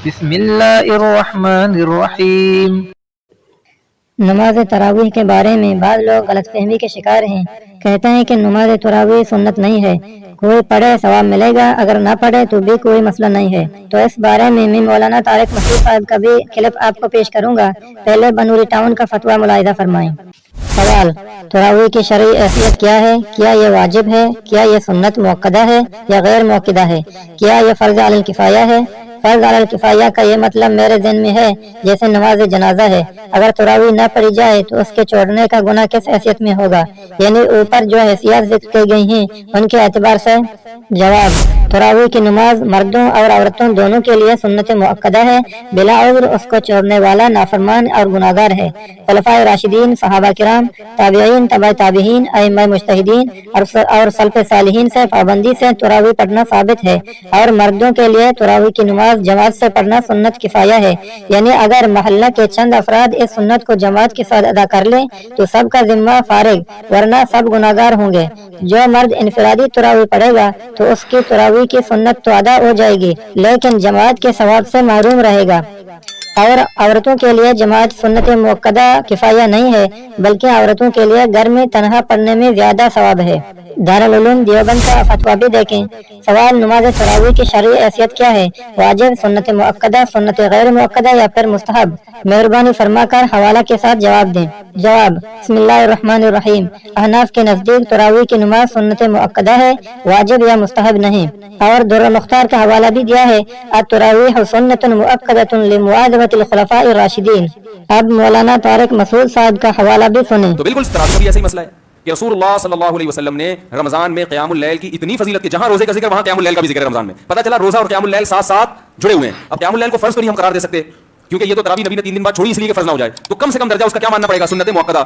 بسم اللہ الرحمن الرحیم۔ نماز تراویح کے بارے میں بعض لوگ غلط فہمی کے شکار ہیں۔ کہتے ہیں کہ نماز تراویح سنت نہیں ہے، کوئی پڑھے ثواب ملے گا، اگر نہ پڑھے تو بھی کوئی مسئلہ نہیں ہے۔ تو اس بارے میں مولانا طارق مسعود صاحب کا بھی کلپ آپ کو پیش کروں گا۔ پہلے بنوری ٹاؤن کا فتویٰ ملاحظہ فرمائیں۔ سوال: تراویح کی شرعی حیثیت کیا ہے؟ کیا یہ واجب ہے؟ کیا یہ سنت مؤکدہ ہے یا غیر مؤکدہ ہے؟ کیا یہ فرض علی الکفایہ ہے؟ فرض علی الکفایہ کا یہ مطلب میرے ذہن میں ہے جیسے نماز جنازہ ہے، اگر تراویح نہ پڑھی جائے تو اس کے چھوڑنے کا گناہ کس حیثیت میں ہوگا؟ یعنی اوپر جو حیثیت ذکر کی گئی ہیں ان کے اعتبار سے۔ جواب: تراویح کی نماز مردوں اور عورتوں دونوں کے لیے سنت مؤکدہ ہے، بلا عذر اس کو چھوڑنے والا نافرمان اور گناہگار ہے۔ خلفائے راشدین، صحابہ کرام، تابعین، تبع تابعین، ائمہ مجتہدین اور سلف صالحین سے پابندی سے تراویح پڑھنا ثابت ہے، اور مردوں کے لیے تراویح کی نماز جماعت سے پڑھنا سنت کفایہ ہے، یعنی اگر محلہ کے چند افراد اس سنت کو جماعت کے ساتھ ادا کر لیں تو سب کا ذمہ فارغ، ورنہ سب گناہگار ہوں گے۔ جو مرد انفرادی تراویح پڑھے گا تو اس کی تراویح کی سنت تو ادا ہو جائے گی لیکن جماعت کے ثواب سے محروم رہے گا۔ اور عورتوں کے لیے جماعت سنت مؤکدہ کفایہ نہیں ہے، بلکہ عورتوں کے لیے گھر میں تنہا پڑھنے میں زیادہ ثواب ہے۔ دارالعلوم دیوبند کا فتویٰ بھی دیکھیں۔ سوال: نماز تراویح کی شرعی حیثیت کیا ہے؟ واجب، سنت مؤکدہ، سنت غیر مؤکدہ یا پھر مستحب؟ مہربانی فرما کر حوالہ کے ساتھ جواب دیں۔ جواب: بسم اللہ الرحمن الرحیم۔ احناف کے نزدیک تراویح کی نماز سنت مؤکدہ ہے، واجب یا مستحب نہیں۔ اور در المختار کا حوالہ بھی دیا ہے، التراویح سنت مؤکدۃ لمواظبۃ الخلفاء الراشدین۔ اب مولانا طارق مسعود صاحب کا حوالہ بھی سنیں۔ تو بالکل تراویح بھی ایسا ہی مسئلہ ہے کہ رسول اللہ صلی اللہ علیہ وسلم نے رمضان میں قیام اللیل کی اتنی فضیلت کی، جہاں روزے کا ذکر وہاں قیام اللیل کا بھی ذکر ہے۔ رمضان میں پتہ چلا روزہ اور قیام اللیل ساتھ ساتھ جڑے ہوئے ہیں۔ اب قیام اللیل کو فرض تو نہیں ہم قرار دے سکتے کیونکہ یہ تو تراویح نبی نے 3 دن بعد چھوڑی اس لیے کہ فرض نہ ہو جائے، تو کم سے کم درجہ اس کا کیا ماننا پڑے گا؟ سنت مؤکدہ۔